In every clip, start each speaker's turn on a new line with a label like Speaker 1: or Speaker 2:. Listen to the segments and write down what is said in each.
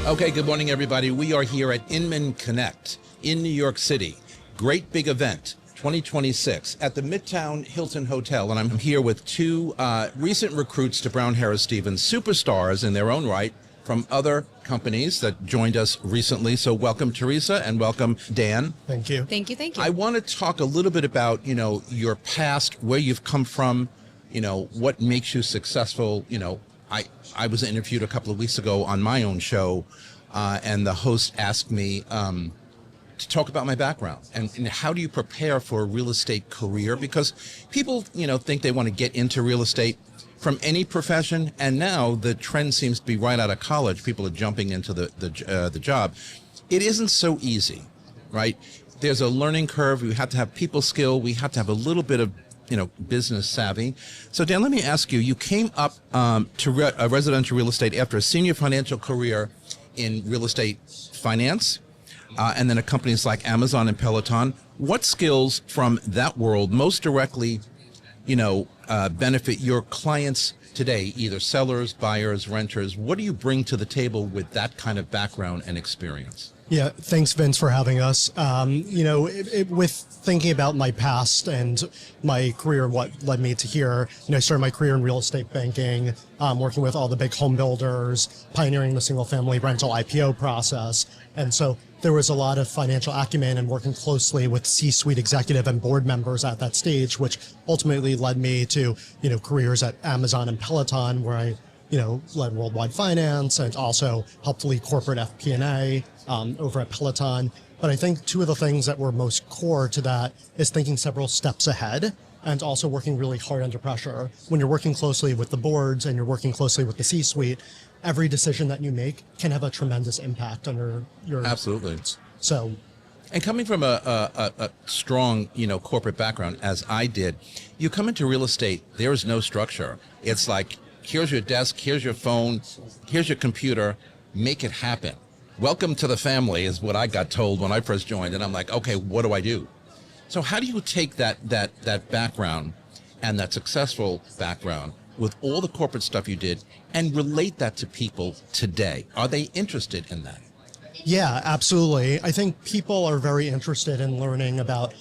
Speaker 1: Okay, good morning, everybody. We are here at Inman Connect in New York City. Great big event, 2026, at the Midtown Hilton Hotel. And I'm here with two recent recruits to Brown Harris Stevens, superstars in their own right from other companies that joined us recently. So welcome, Teresa, and welcome, Dan.
Speaker 2: Thank you.
Speaker 3: Thank you. Thank you.
Speaker 1: I want to talk a little bit about, your past, where you've come from, what makes you successful. I was interviewed a couple of weeks ago on my own show, and the host asked me to talk about my background and how do you prepare for a real estate career? Because people, think they want to get into real estate from any profession, and now the trend seems to be right out of college. People are jumping into the job. It isn't so easy, right? There's a learning curve. We have to have people skill. We have to have a little bit of business savvy. So Dan, let me ask you, you came up to residential real estate after a senior financial career in real estate finance, and then at companies like Amazon and Peloton. What skills from that world most directly, benefit your clients today, either sellers, buyers, renters? What do you bring to the table with that kind of background and experience?
Speaker 2: Yeah, thanks, Vince, for having us. With thinking about my past and my career, what led me to here, I started my career in real estate banking, working with all the big home builders, pioneering the single-family rental IPO process. And so there was a lot of financial acumen and working closely with C-suite executive and board members at that stage, which ultimately led me to, careers at Amazon and Peloton, where I led worldwide finance and also helped lead corporate FP&A over at Peloton. But I think two of the things that were most core to that is thinking several steps ahead and also working really hard under pressure. When you're working closely with the boards and you're working closely with the C-suite, every decision that you make can have a tremendous impact on your
Speaker 1: Absolutely.
Speaker 2: So,
Speaker 1: and coming from a strong, corporate background, as I did, you come into real estate, there is no structure. It's like, here's your desk, here's your phone, here's your computer, make it happen. Welcome to the family is what I got told when I first joined. And I'm like, okay, what do I do? So how do you take that background and that successful background with all the corporate stuff you did and relate that to people today? Are they interested in that?
Speaker 2: Yeah, absolutely. I think people are very interested in learning about,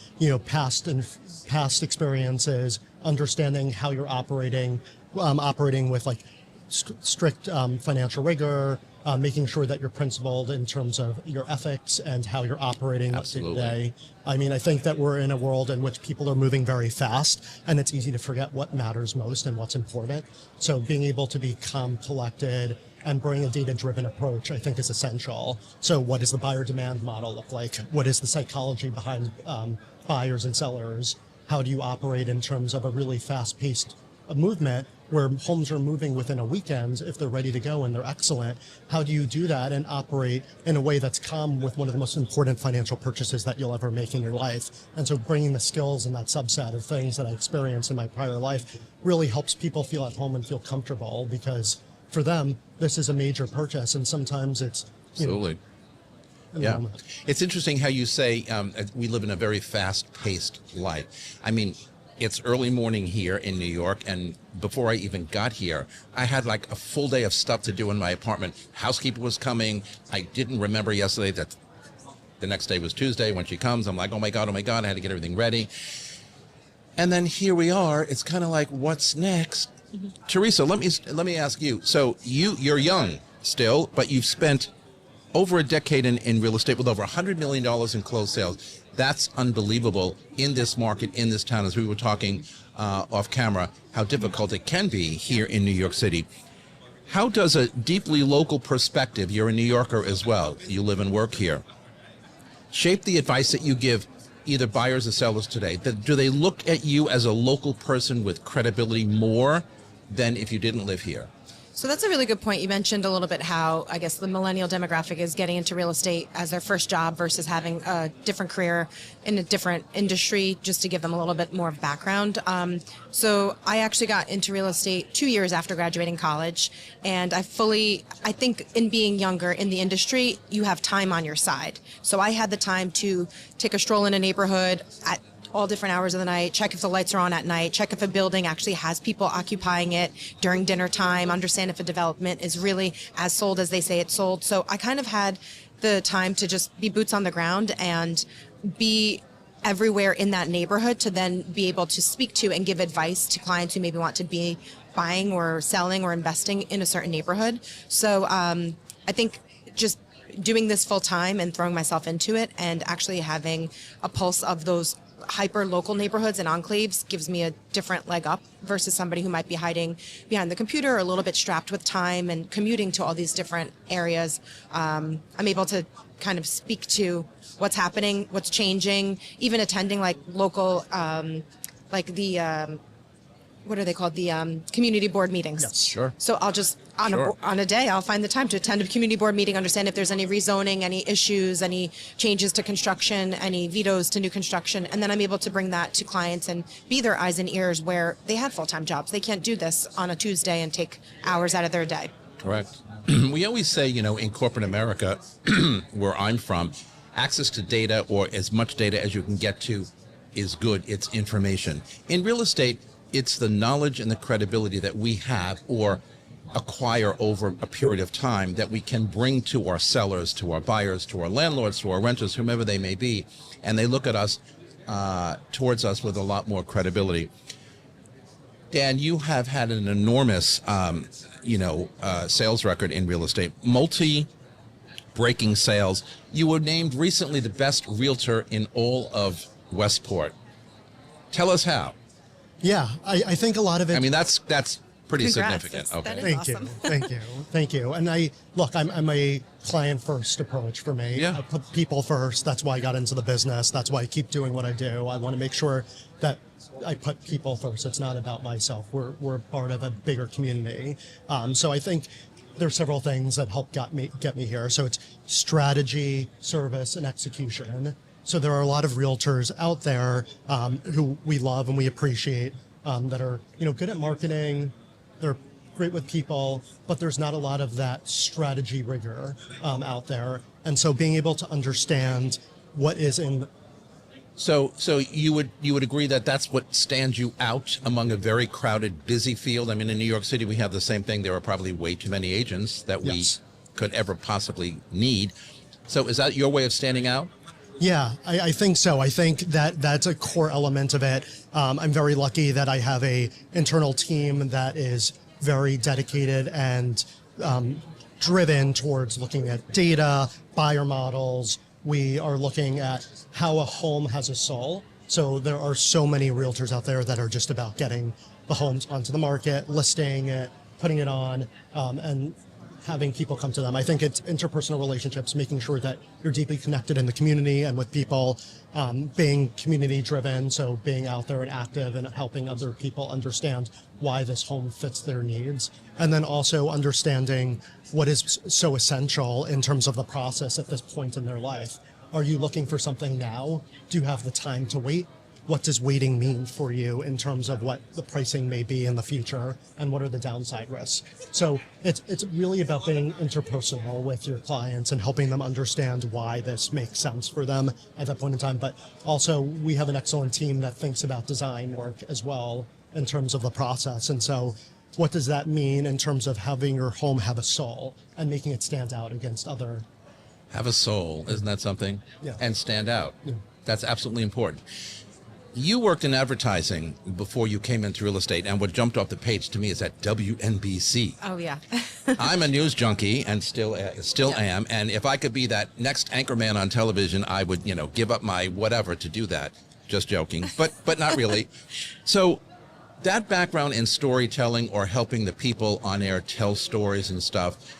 Speaker 2: past experiences, understanding how you're operating with like strict financial rigor, making sure that you're principled in terms of your ethics and how you're operating day to day. I mean, I think that we're in a world in which people are moving very fast, and it's easy to forget what matters most and what's important. So being able to be calm, collected, and bring a data-driven approach, I think, is essential. So what does the buyer demand model look like? What is the psychology behind buyers and sellers? How do you operate in terms of a really fast-paced movement where homes are moving within a weekend if they're ready to go and they're excellent? How do you do that and operate in a way that's calm with one of the most important financial purchases that you'll ever make in your life? And so bringing the skills and that subset of things that I experienced in my prior life really helps people feel at home and feel comfortable, because for them, this is a major purchase, and sometimes it's,
Speaker 1: Absolutely. Yeah. It's interesting how you say we live in a very fast-paced life. I mean, it's early morning here in New York, and before I even got here, I had like a full day of stuff to do in my apartment. Housekeeper was coming. I didn't remember yesterday that the next day was Tuesday. When she comes, I'm like, oh my God, I had to get everything ready. And then here we are. It's kind of like, what's next? Mm-hmm. Teresa, let me ask you. So you're young still, but you've spent over a decade in real estate with over $100 million in closed sales. That's unbelievable in this market, in this town, as we were talking off camera, how difficult it can be here in New York City. How does a deeply local perspective, you're a New Yorker as well, you live and work here, shape the advice that you give either buyers or sellers today? Do they look at you as a local person with credibility more than if you didn't live here?
Speaker 3: So that's a really good point. You mentioned a little bit how, I guess, the millennial demographic is getting into real estate as their first job versus having a different career in a different industry, just to give them a little bit more background. So I actually got into real estate 2 years after graduating college, and I think in being younger in the industry, you have time on your side. So I had the time to take a stroll in a neighborhood at all different hours of the night, check if the lights are on at night, check if a building actually has people occupying it during dinner time, understand if a development is really as sold as they say it's sold. So I kind of had the time to just be boots on the ground and be everywhere in that neighborhood to then be able to speak to and give advice to clients who maybe want to be buying or selling or investing in a certain neighborhood. So I think just doing this full time and throwing myself into it and actually having a pulse of those hyper local neighborhoods and enclaves gives me a different leg up versus somebody who might be hiding behind the computer or a little bit strapped with time and commuting to all these different areas. I'm able to kind of speak to what's happening, what's changing, even attending like local, like the, what are they called? The community board meetings.
Speaker 2: Yes.
Speaker 1: Sure.
Speaker 3: So I'll just, on
Speaker 1: Sure.
Speaker 3: a day, I'll find the time to attend a community board meeting, understand if there's any rezoning, any issues, any changes to construction, any vetoes to new construction. And then I'm able to bring that to clients and be their eyes and ears where they have full-time jobs. They can't do this on a Tuesday and take hours out of their day.
Speaker 1: Correct. We always say, in corporate America, where I'm from, access to data or as much data as you can get to is good. It's information. In real estate, it's the knowledge and the credibility that we have or acquire over a period of time that we can bring to our sellers, to our buyers, to our landlords, to our renters, whomever they may be, and they look at us, towards us with a lot more credibility. Dan, you have had an enormous, sales record in real estate, multi-breaking sales. You were named recently the best realtor in all of Westport. Tell us how.
Speaker 2: Yeah, I think a lot of it.
Speaker 1: I mean, that's pretty
Speaker 3: Congrats.
Speaker 1: significant.
Speaker 3: That
Speaker 1: Okay.
Speaker 3: is
Speaker 2: Thank
Speaker 3: awesome.
Speaker 2: you. Thank you. And I'm a client first approach for me.
Speaker 1: Yeah.
Speaker 2: I put people first. That's why I got into the business. That's why I keep doing what I do. I want to make sure that I put people first. It's not about myself. We're part of a bigger community. So I think there's several things that help get me here. So it's strategy, service, and execution. So there are a lot of realtors out there who we love and we appreciate that are good at marketing. They're great with people, but there's not a lot of that strategy rigor out there. And so being able to understand what is in.
Speaker 1: So you would agree that that's what stands you out among a very crowded, busy field? I mean, in New York City, we have the same thing. There are probably way too many agents that we
Speaker 2: Yes.
Speaker 1: could ever possibly need. So is that your way of standing out?
Speaker 2: Yeah, I think so. I think that's a core element of it. I'm very lucky that I have a internal team that is very dedicated and driven towards looking at data, buyer models. We are looking at how a home has a soul. So there are so many realtors out there that are just about getting the homes onto the market, listing it, putting it on, and having people come to them. I think it's interpersonal relationships, making sure that you're deeply connected in the community and with people, being community driven. So being out there and active and helping other people understand why this home fits their needs. And then also understanding what is so essential in terms of the process at this point in their life. Are you looking for something now? Do you have the time to wait? What does waiting mean for you in terms of what the pricing may be in the future and what are the downside risks? So it's really about being interpersonal with your clients and helping them understand why this makes sense for them at that point in time. But also we have an excellent team that thinks about design work as well in terms of the process. And so what does that mean in terms of having your home have a soul and making it stand out against other?
Speaker 1: Have a soul, isn't that something?
Speaker 2: Yeah.
Speaker 1: And stand out. Yeah. That's absolutely important. You worked in advertising before you came into real estate, and what jumped off the page to me is that WNBC.
Speaker 3: Oh, yeah.
Speaker 1: I'm a news junkie and still am, and if I could be that next anchorman on television, I would, give up my whatever to do that. Just joking, but not really. So that background in storytelling or helping the people on air tell stories and stuff,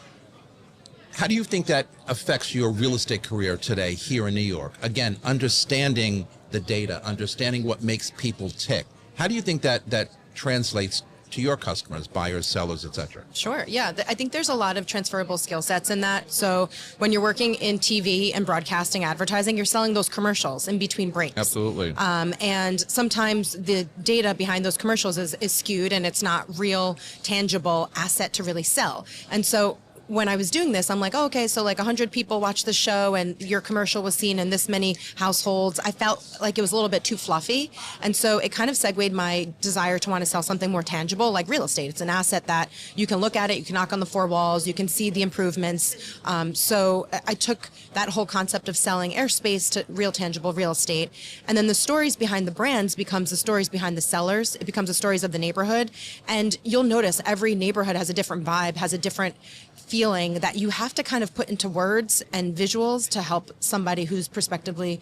Speaker 1: how do you think that affects your real estate career today here in New York? Again, understanding the data, understanding what makes people tick. How do you think that translates to your customers, buyers, sellers, etc.?
Speaker 3: Sure. Yeah. I think there's a lot of transferable skill sets in that. So when you're working in TV and broadcasting advertising, you're selling those commercials in between breaks.
Speaker 1: Absolutely.
Speaker 3: And sometimes the data behind those commercials is skewed and it's not real, tangible asset to really sell. And so when I was doing this, I'm like, oh, okay, so like 100 people watched the show and your commercial was seen in this many households. I felt like it was a little bit too fluffy. And so it kind of segued my desire to want to sell something more tangible, like real estate. It's an asset that you can look at it, you can knock on the four walls, you can see the improvements. So I took that whole concept of selling airspace to real tangible real estate. And then the stories behind the brands becomes the stories behind the sellers. It becomes the stories of the neighborhood. And you'll notice every neighborhood has a different vibe, has a different feeling that you have to kind of put into words and visuals to help somebody who's prospectively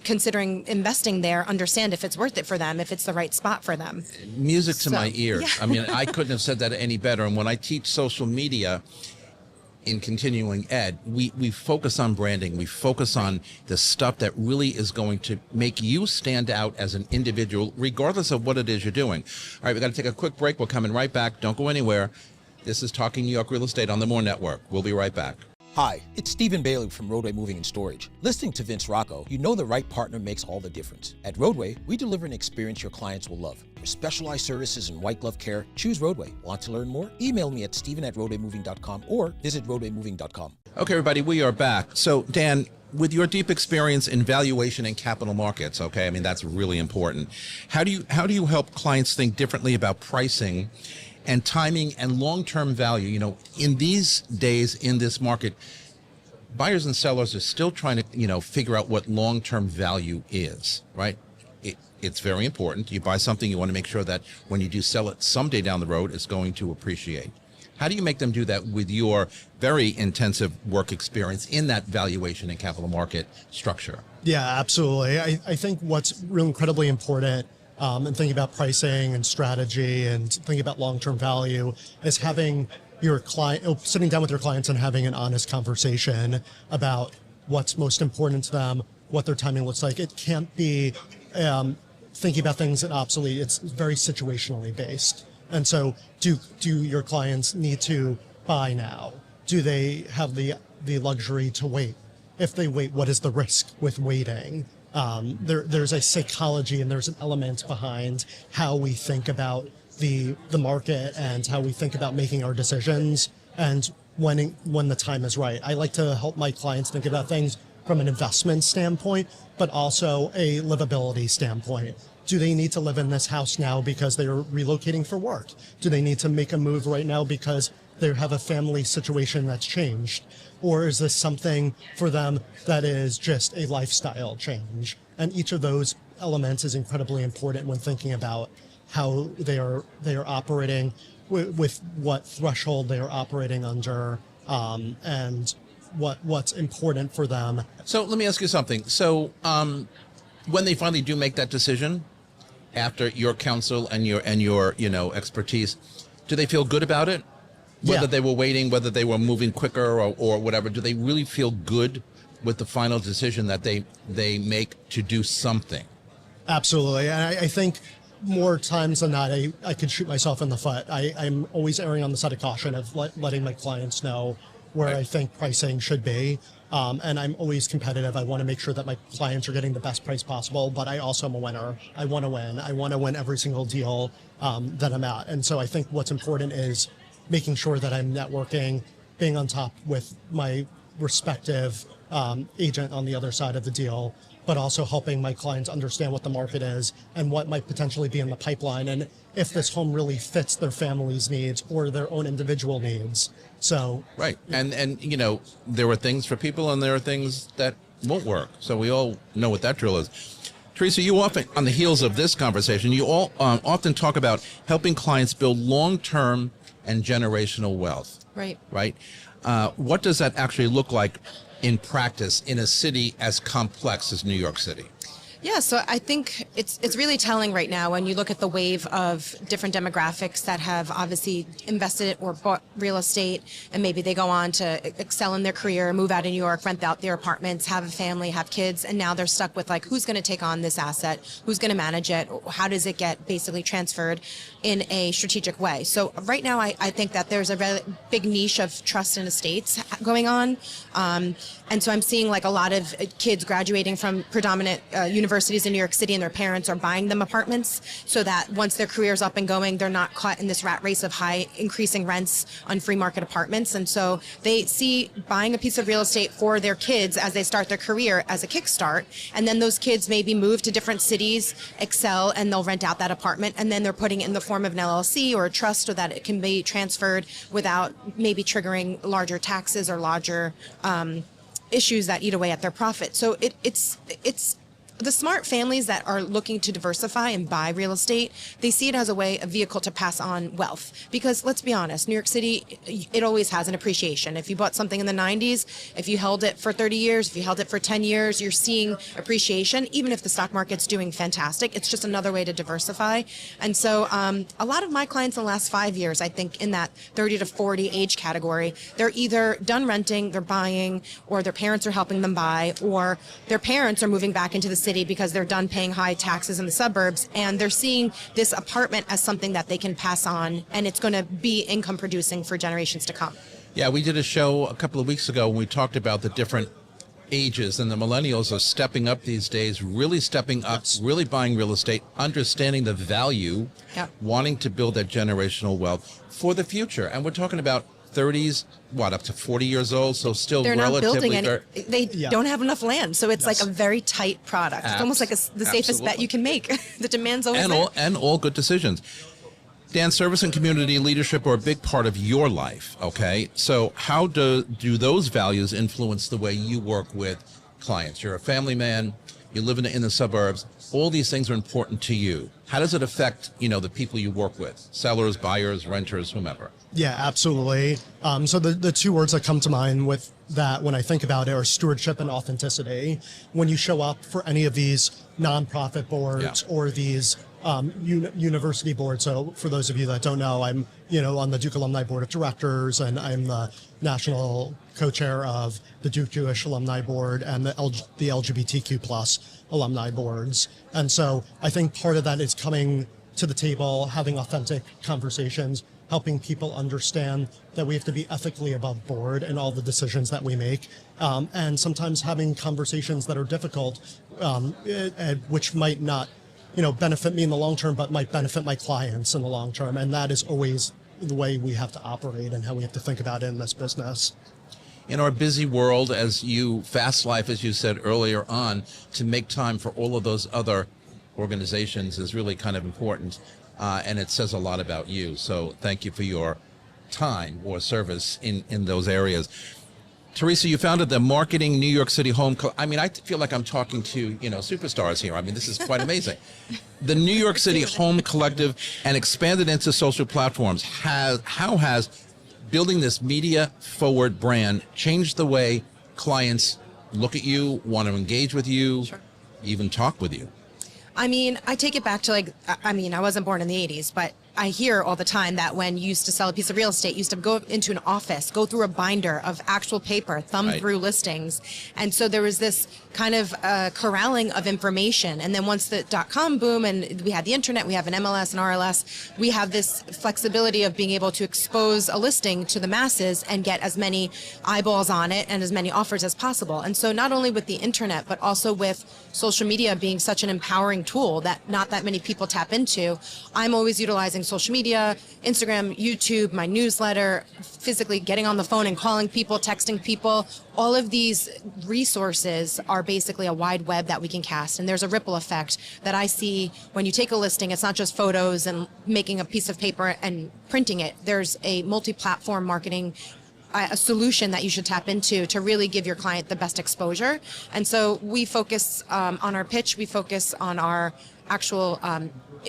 Speaker 3: considering investing there understand if it's worth it for them, if it's the right spot for them.
Speaker 1: Music to my ears.
Speaker 3: Yeah.
Speaker 1: I mean, I couldn't have said that any better. And when I teach social media in continuing ed, we focus on branding. We focus on the stuff that really is going to make you stand out as an individual, regardless of what it is you're doing. All right, we've got to take a quick break. We're coming right back. Don't go anywhere. This is Talking New York Real Estate on the More Network. We'll be right back.
Speaker 4: Hi, it's Stephen Bailey from Roadway Moving and Storage. Listening to Vince Rocco, you know the right partner makes all the difference. At Roadway, we deliver an experience your clients will love. For specialized services and white glove care, choose Roadway. Want to learn more? Email me at stephen@roadwaymoving.com or visit roadwaymoving.com.
Speaker 1: Okay, everybody, we are back. So, Dan, with your deep experience in valuation and capital markets, okay, I mean, that's really important. How do you help clients think differently about pricing and timing and long-term value? You know, in these days, in this market, buyers and sellers are still trying to, figure out what long-term value is, right? It's very important. You buy something, you want to make sure that when you do sell it someday down the road, it's going to appreciate. How do you make them do that with your very intensive work experience in that valuation and capital market structure?
Speaker 2: Yeah, absolutely. I think what's really incredibly important and thinking about pricing and strategy and thinking about long-term value is having your client, sitting down with your clients and having an honest conversation about what's most important to them, what their timing looks like. It can't be thinking about things in obsolete. It's very situationally based. And so do your clients need to buy now? Do they have the luxury to wait? If they wait, what is the risk with waiting? There's a psychology and there's an element behind how we think about the market and how we think about making our decisions and when the time is right. I like to help my clients think about things from an investment standpoint, but also a livability standpoint. Do they need to live in this house now because they're relocating for work? Do they need to make a move right now because they have a family situation that's changed? Or is this something for them that is just a lifestyle change? And each of those elements is incredibly important when thinking about how they are operating, with what threshold they are operating under, and what's important for them.
Speaker 1: So let me ask you something. So when they finally do make that decision, after your counsel and your expertise, do they feel good about it? Whether they were waiting, whether they were moving quicker or whatever, do they really feel good with the final decision that they make to do something?
Speaker 2: Absolutely. And I think more times than not, I could shoot myself in the foot. I'm always erring on the side of caution of letting my clients know where I think pricing should be. And I'm always competitive. I want to make sure that my clients are getting the best price possible, but I also am a winner. I want to win. I want to win every single deal that I'm at. And so I think what's important is making sure that I'm networking, being on top with my respective agent on the other side of the deal, but also helping my clients understand what the market is and what might potentially be in the pipeline and if this home really fits their family's needs or their own individual needs. So
Speaker 1: right. And there are things for people and there are things that won't work. So we all know what that drill is. Teresa, you often, on the heels of this conversation, you all often talk about helping clients build long-term and generational wealth.
Speaker 3: Right.
Speaker 1: Right. What does that actually look like in practice in a city as complex as New York City?
Speaker 3: Yeah, so I think it's really telling right now when you look at the wave of different demographics that have obviously invested or bought real estate, and maybe they go on to excel in their career, move out of New York, rent out their apartments, have a family, have kids, and now they're stuck with like, who's going to take on this asset? Who's going to manage it? How does it get basically transferred in a strategic way? So right now, I think that there's a very big niche of trust in estates going on. And so I'm seeing like a lot of kids graduating from predominant universities universities in New York City and their parents are buying them apartments so that once their career's up and going, they're not caught in this rat race of high increasing rents on free market apartments. And so they see buying a piece of real estate for their kids as they start their career as a kickstart. And then those kids maybe move to different cities, excel, and they'll rent out that apartment. And then they're putting it in the form of an LLC or a trust so that it can be transferred without maybe triggering larger taxes or larger issues that eat away at their profit. So it's the smart families that are looking to diversify and buy real estate, they see it as a vehicle to pass on wealth. Because let's be honest, New York City, it always has an appreciation. If you bought something in the 90s, if you held it for 30 years, if you held it for 10 years, you're seeing appreciation. Even if the stock market's doing fantastic, it's just another way to diversify. And so a lot of my clients in the last 5 years, I think in that 30 to 40 age category, they're either done renting, they're buying, or their parents are helping them buy, or their parents are moving back into the city because they're done paying high taxes in the suburbs, and they're seeing this apartment as something that they can pass on, and it's going to be income producing for generations to come.
Speaker 1: Yeah, we did a show a couple of weeks ago when we talked about the different ages, and the millennials are stepping up these days, really stepping up, really buying real estate, understanding the value, wanting to build that generational wealth for the future. And we're talking about 30s, up to 40 years old, so still
Speaker 3: they're not
Speaker 1: relatively
Speaker 3: building any. They don't have enough land, so it's like a very tight product. It's almost like the safest bet you can make. The demand's always there.
Speaker 1: And all good decisions. Dan, service and community leadership are a big part of your life, okay? So how do those values influence the way you work with clients? You're a family man, you live in the suburbs, all these things are important to you. How does it affect, the people you work with? Sellers, buyers, renters, whomever.
Speaker 2: Yeah, absolutely. So the two words that come to mind with that when I think about it are stewardship and authenticity. When you show up for any of these nonprofit boards or these university boards. So for those of you that don't know, I'm on the Duke Alumni Board of Directors, and I'm the national co-chair of the Duke Jewish Alumni Board and the LGBTQ plus alumni boards. And so I think part of that is coming to the table, having authentic conversations, helping people understand that we have to be ethically above board in all the decisions that we make, and sometimes having conversations that are difficult, which might not benefit me in the long term, but might benefit my clients in the long term. And that is always the way we have to operate and how we have to think about it in this business.
Speaker 1: In our busy world, fast life, as you said earlier on, to make time for all of those other organizations is really kind of important. And it says a lot about you. So thank you for your time or service in those areas. Teresa, you founded the Marketing New York City Home. I feel like I'm talking to, superstars here. This is quite amazing. The New York City Home Collective and expanded into social platforms. How has building this media forward brand changed the way clients look at you, want to engage with you, even talk with you?
Speaker 3: I take it back to I wasn't born in the 80s, but I hear all the time that when you used to sell a piece of real estate, you used to go into an office, go through a binder of actual paper, thumb through listings. And so there was this kind of corralling of information. And then once the .com boom and we had the internet, we have an MLS and RLS, we have this flexibility of being able to expose a listing to the masses and get as many eyeballs on it and as many offers as possible. And so not only with the internet, but also with social media being such an empowering tool that not that many people tap into, I'm always utilizing social media, Instagram, YouTube, my newsletter, physically getting on the phone and calling people, texting people. All of these resources are basically a wide web that we can cast. And there's a ripple effect that I see when you take a listing. It's not just photos and making a piece of paper and printing it. There's a multi-platform marketing a solution that you should tap into to really give your client the best exposure. And so we focus on our pitch. We focus on our actual,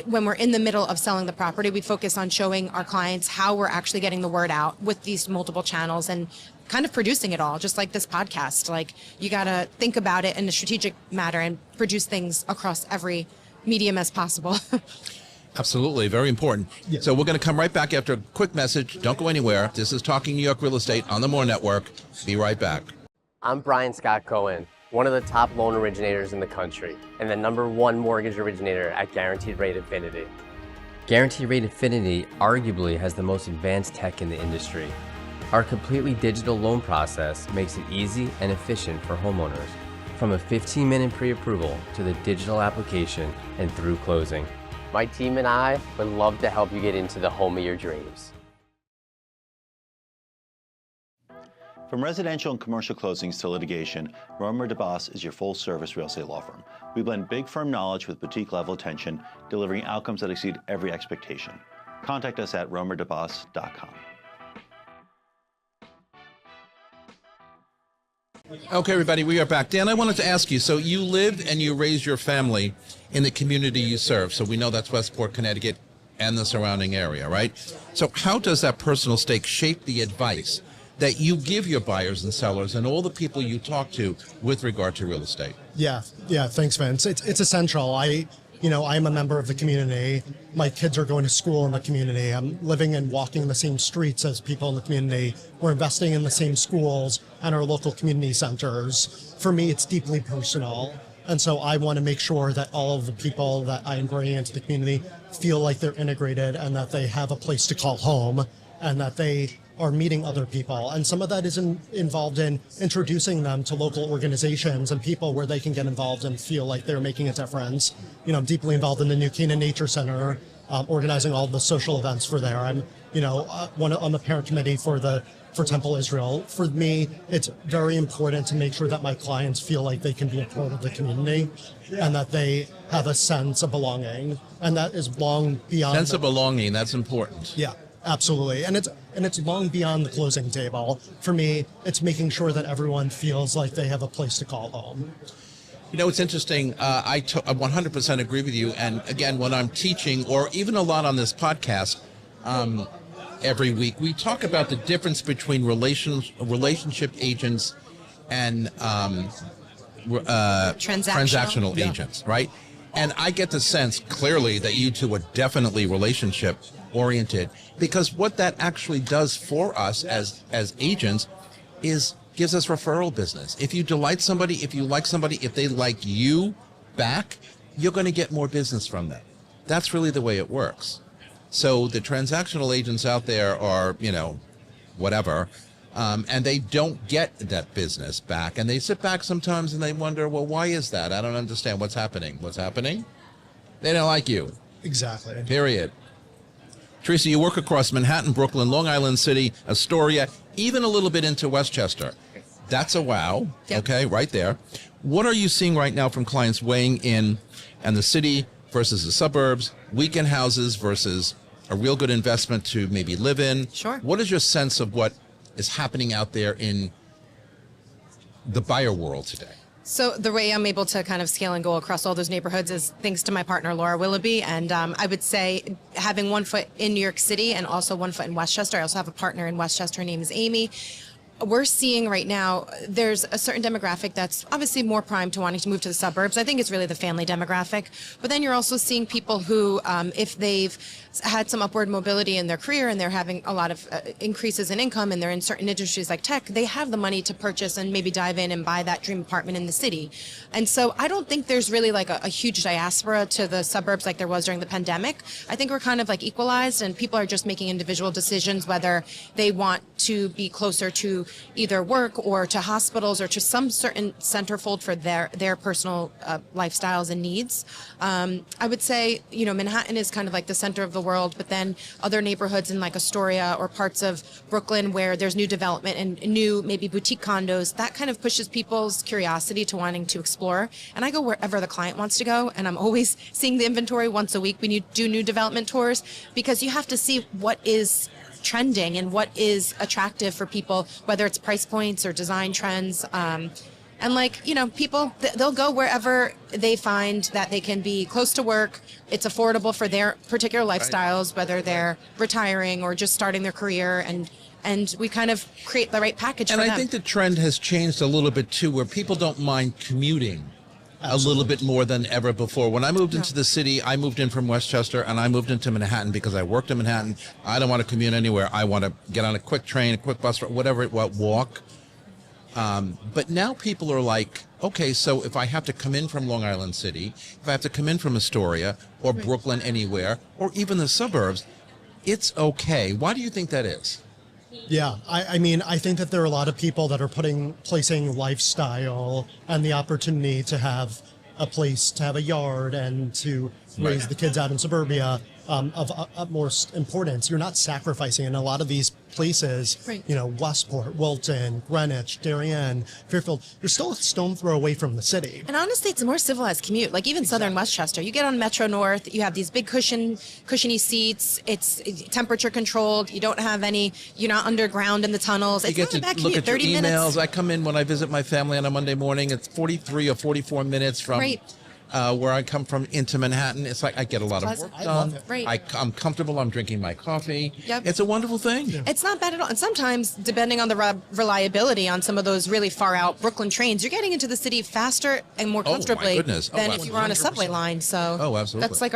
Speaker 3: when we're in the middle of selling the property, we focus on showing our clients how we're actually getting the word out with these multiple channels and kind of producing it all, just like this podcast. Like, you got to think about it in a strategic matter and produce things across every medium as possible.
Speaker 1: Absolutely. Very important. Yeah. So we're going to come right back after a quick message. Don't go anywhere. This is Talking New York Real Estate on the More Network. Be right back.
Speaker 5: I'm Brian Scott Cohen, one of the top loan originators in the country and the #1 mortgage originator at Guaranteed Rate Infinity. Guaranteed Rate Infinity arguably has the most advanced tech in the industry. Our completely digital loan process makes it easy and efficient for homeowners. from a 15-minute pre-approval to the digital application and through closing. My team and I would love to help you get into the home of your dreams.
Speaker 6: From residential and commercial closings to litigation, Romer DeBoss is your full-service real estate law firm. We blend big firm knowledge with boutique-level attention, delivering outcomes that exceed every expectation. Contact us at romerdeboss.com.
Speaker 1: Okay, everybody, we are back. Dan, I wanted to ask you, so you live and you raise your family in the community you serve. So we know that's Westport, Connecticut, and the surrounding area, right? So how does that personal stake shape the advice that you give your buyers and sellers and all the people you talk to with regard to real estate?
Speaker 2: Yeah, thanks, Vince. It's essential. I'm a member of the community. My kids are going to school in the community. I'm living and walking in the same streets as people in the community. We're investing in the same schools and our local community centers. For me, it's deeply personal. And so I want to make sure that all of the people that I am bringing into the community feel like they're integrated and that they have a place to call home and that they are meeting other people. And some of that is involved in introducing them to local organizations and people where they can get involved and feel like they're making a difference. I'm deeply involved in the New Canaan Nature Center, organizing all the social events for there. I'm on the parent committee for Temple Israel. For me, it's very important to make sure that my clients feel like they can be a part of the community and that they have a sense of belonging. And that is long beyond...
Speaker 1: Sense of belonging, that's important.
Speaker 2: Yeah. Absolutely. And it's long beyond the closing table. For me, it's making sure that everyone feels like they have a place to call home.
Speaker 1: It's interesting. I 100% agree with you. And again, when I'm teaching, or even a lot on this podcast, every week, we talk about the difference between relationship agents and transactional agents, right? And I get the sense clearly that you two are definitely relationship oriented, because what that actually does for us as agents is gives us referral business. If you delight somebody, if you like somebody, if they like you back, you're going to get more business from them. That's really the way it works. So the transactional agents out there are, whatever, and they don't get that business back. And they sit back sometimes and they wonder, well, why is that? I don't understand what's happening. What's happening? They don't like you.
Speaker 2: Exactly.
Speaker 1: Period. Teresa, you work across Manhattan, Brooklyn, Long Island City, Astoria, even a little bit into Westchester. That's a wow. Yep. Okay, right there. What are you seeing right now from clients weighing in and the city versus the suburbs, weekend houses versus a real good investment to maybe live in?
Speaker 3: Sure.
Speaker 1: What is your sense of what is happening out there in the buyer world today?
Speaker 3: So the way I'm able to kind of scale and go across all those neighborhoods is thanks to my partner, Laura Willoughby. And I would say having one foot in New York City and also one foot in Westchester. I also have a partner in Westchester. Her name is Amy. We're seeing right now, there's a certain demographic that's obviously more primed to wanting to move to the suburbs. I think it's really the family demographic. But then you're also seeing people who, if they've had some upward mobility in their career and they're having a lot of increases in income and they're in certain industries like tech, they have the money to purchase and maybe dive in and buy that dream apartment in the city. And so I don't think there's really like a huge diaspora to the suburbs like there was during the pandemic. I think we're kind of like equalized and people are just making individual decisions whether they want to be closer to either work or to hospitals or to some certain centerfold for their personal lifestyles and needs. I would say, Manhattan is kind of like the center of the world, but then other neighborhoods in like Astoria or parts of Brooklyn where there's new development and new maybe boutique condos, that kind of pushes people's curiosity to wanting to explore. And I go wherever the client wants to go, and I'm always seeing the inventory once a week when you do new development tours, because you have to see what is trending and what is attractive for people, whether it's price points or design trends. And people, they'll go wherever they find that they can be close to work. It's affordable for their particular lifestyles, whether they're retiring or just starting their career. And we kind of create the right package for them.
Speaker 1: And I think the trend has changed a little bit too, where people don't mind commuting. Absolutely. A little bit more than ever before. When I moved into the city, I moved in from Westchester and I moved into Manhattan because I worked in Manhattan. I don't want to commute anywhere. I want to get on a quick train, a quick bus, whatever it was, walk. But now people are like, okay, so if I have to come in from Long Island City, if I have to come in from Astoria or Brooklyn, anywhere, or even the suburbs, it's okay. Why do you think that is?
Speaker 2: Yeah, I mean, I think that there are a lot of people that are placing lifestyle and the opportunity to have a place, to have a yard, and to raise the kids out in suburbia of utmost importance. You're not sacrificing in a lot of these places,
Speaker 3: Right.
Speaker 2: Westport, Wilton, Greenwich, Darien, Fairfield. You're still a stone throw away from the city.
Speaker 3: And honestly, it's a more civilized commute. Like even Southern Westchester, you get on Metro North, you have these big cushiony seats. It's temperature controlled. You don't have you're not underground in the tunnels.
Speaker 1: You
Speaker 3: It's
Speaker 1: get
Speaker 3: not a
Speaker 1: to
Speaker 3: bad
Speaker 1: look
Speaker 3: commute.
Speaker 1: at your
Speaker 3: 30
Speaker 1: emails.
Speaker 3: minutes.
Speaker 1: I come in when I visit my family on a Monday morning. It's 43 or 44 minutes from
Speaker 3: Right.
Speaker 1: where I come from into Manhattan. It's like I get a lot of
Speaker 3: Pleasant.
Speaker 1: work
Speaker 2: I
Speaker 1: done.
Speaker 2: love it.
Speaker 3: Right.
Speaker 1: I'm comfortable. I'm drinking my coffee.
Speaker 3: Yep.
Speaker 1: It's a wonderful thing.
Speaker 3: It's not bad at all. And sometimes, depending on the reliability on some of those really far out Brooklyn trains, you're getting into the city faster and more
Speaker 1: Oh, my
Speaker 3: comfortably
Speaker 1: goodness. Oh,
Speaker 3: than if you were on a subway
Speaker 2: 100%.
Speaker 3: line. So
Speaker 1: Oh, absolutely.
Speaker 3: that's like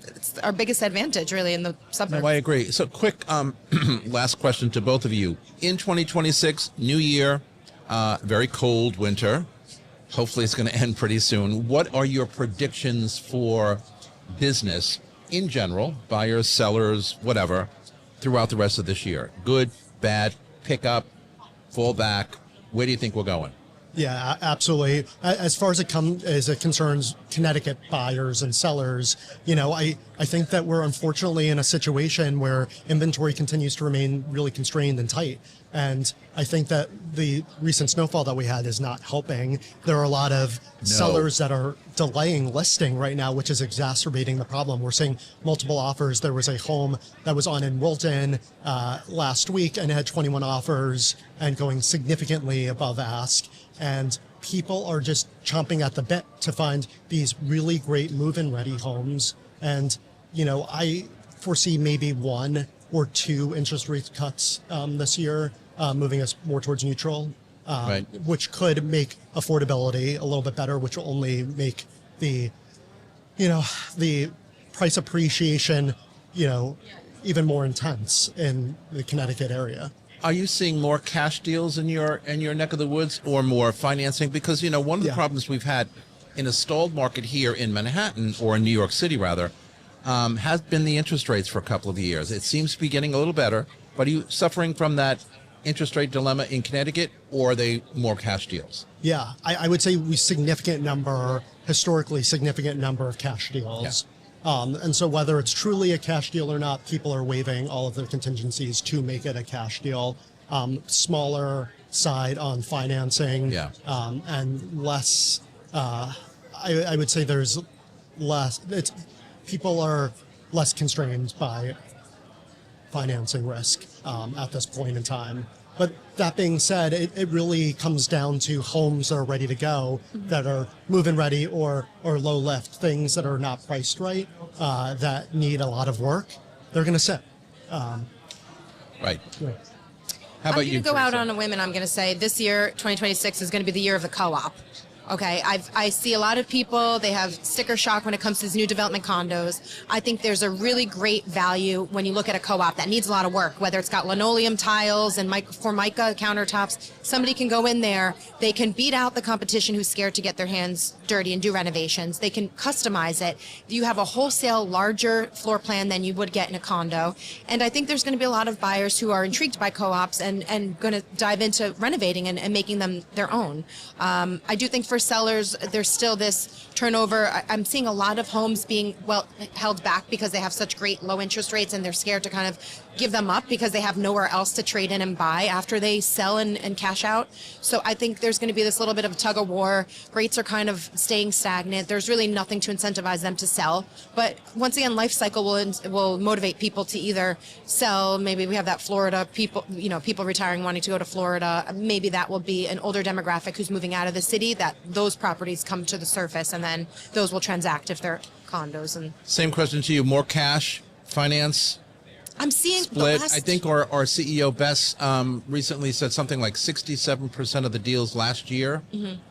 Speaker 3: it's our biggest advantage, really, in the suburbs.
Speaker 1: No, I agree. So, quick last question to both of you. In 2026, new year, very cold winter. Hopefully, it's going to end pretty soon. What are your predictions for business in general, buyers, sellers, whatever, throughout the rest of this year? Good, bad, pick up, fall back. Where do you think we're going?
Speaker 2: Yeah, absolutely. As far as it concerns Connecticut buyers and sellers, I think that we're unfortunately in a situation where inventory continues to remain really constrained and tight. And I think that the recent snowfall that we had is not helping. There are a lot of sellers that are delaying listing right now, which is exacerbating the problem. We're seeing multiple offers. There was a home that was on in Wilton last week and had 21 offers and going significantly above ask. And people are just chomping at the bit to find these really great move-in ready homes. And, I foresee maybe 1 or 2 interest rate cuts this year, moving us more towards neutral,
Speaker 1: Right.
Speaker 2: which could make affordability a little bit better, which will only make the price appreciation, even more intense in the Connecticut area.
Speaker 1: Are you seeing more cash deals in your neck of the woods or more financing? Because, one of the
Speaker 2: Yeah.
Speaker 1: problems we've had in a stalled market here in Manhattan, or in New York City rather, has been the interest rates for a couple of years. It seems to be getting a little better, but are you suffering from that interest rate dilemma in Connecticut, or are they more cash deals?
Speaker 2: Yeah, I would say historically significant number of cash deals. And so whether it's truly a cash deal or not, people are waiving all of their contingencies to make it a cash deal. Smaller side on financing, and less, I would say there's less, people are less constrained by financing risk at this point in time. But that being said, it really comes down to homes that are ready to go, that are move-in ready or low lift, things that are not priced right, that need a lot of work. They're going to sit.
Speaker 1: Right.
Speaker 2: Yeah.
Speaker 1: How about
Speaker 3: I'm
Speaker 1: you,
Speaker 3: going to go out
Speaker 1: Teresa?
Speaker 3: on a whim, and I'm going to say this year, 2026, is going to be the year of the co-op. Okay, I see a lot of people, they have sticker shock when it comes to these new development condos. I think there's a really great value when you look at a co-op that needs a lot of work, whether it's got linoleum tiles and Formica countertops. Somebody can go in there, they can beat out the competition who's scared to get their hands dirty and do renovations. They can customize it. You have a wholesale larger floor plan than you would get in a condo. And I think there's going to be a lot of buyers who are intrigued by co-ops and going to dive into renovating and making them their own. I do think for sellers, there's still this turnover. I'm seeing a lot of homes being held back because they have such great low interest rates and they're scared to kind of give them up because they have nowhere else to trade in and buy after they sell and cash out. So I think there's going to be this little bit of a tug of war. Rates are kind of staying stagnant. There's really nothing to incentivize them to sell. But once again, life cycle will motivate people to either sell. Maybe we have that Florida people retiring wanting to go to Florida. Maybe that will be an older demographic who's moving out of the city, that those properties come to the surface and then those will transact if they're condos. And
Speaker 1: Same question to you. More cash, finance,
Speaker 3: I'm seeing
Speaker 1: split. I think our CEO Bess recently said something like 67% of the deals last year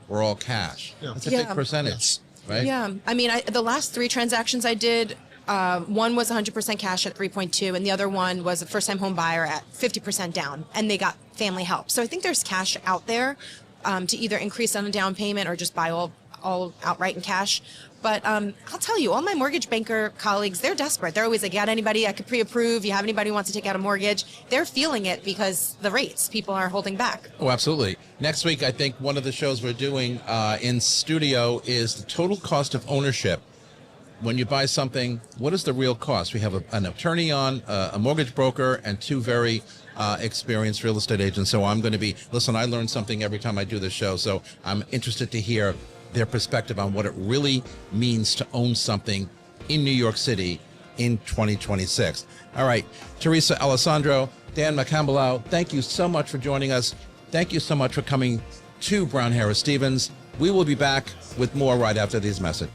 Speaker 1: were all cash. That's a big percentage, right?
Speaker 3: Yeah, I mean, the last 3 transactions I did, one was 100% cash at 3.2, and the other one was a first-time home buyer at 50% down, and they got family help. So I think there's cash out there to either increase on a down payment or just buy all all outright in cash. But I'll tell you, all my mortgage banker colleagues, they're desperate. They're always like, got anybody I could pre-approve? You have anybody who wants to take out a mortgage? They're feeling it because the rates, people are holding back.
Speaker 1: Oh, absolutely. Next week, I think one of the shows we're doing in studio is the total cost of ownership. When you buy something, what is the real cost? We have an attorney on, a mortgage broker, and two very experienced real estate agents. So I'm going to be, listen, I learn something every time I do this show. So I'm interested to hear their perspective on what it really means to own something in New York City in 2026. All right, Teresa Alessandro, Dan McCamblau, thank you so much for joining us. Thank you so much for coming to Brown Harris Stevens. We will be back with more right after these messages.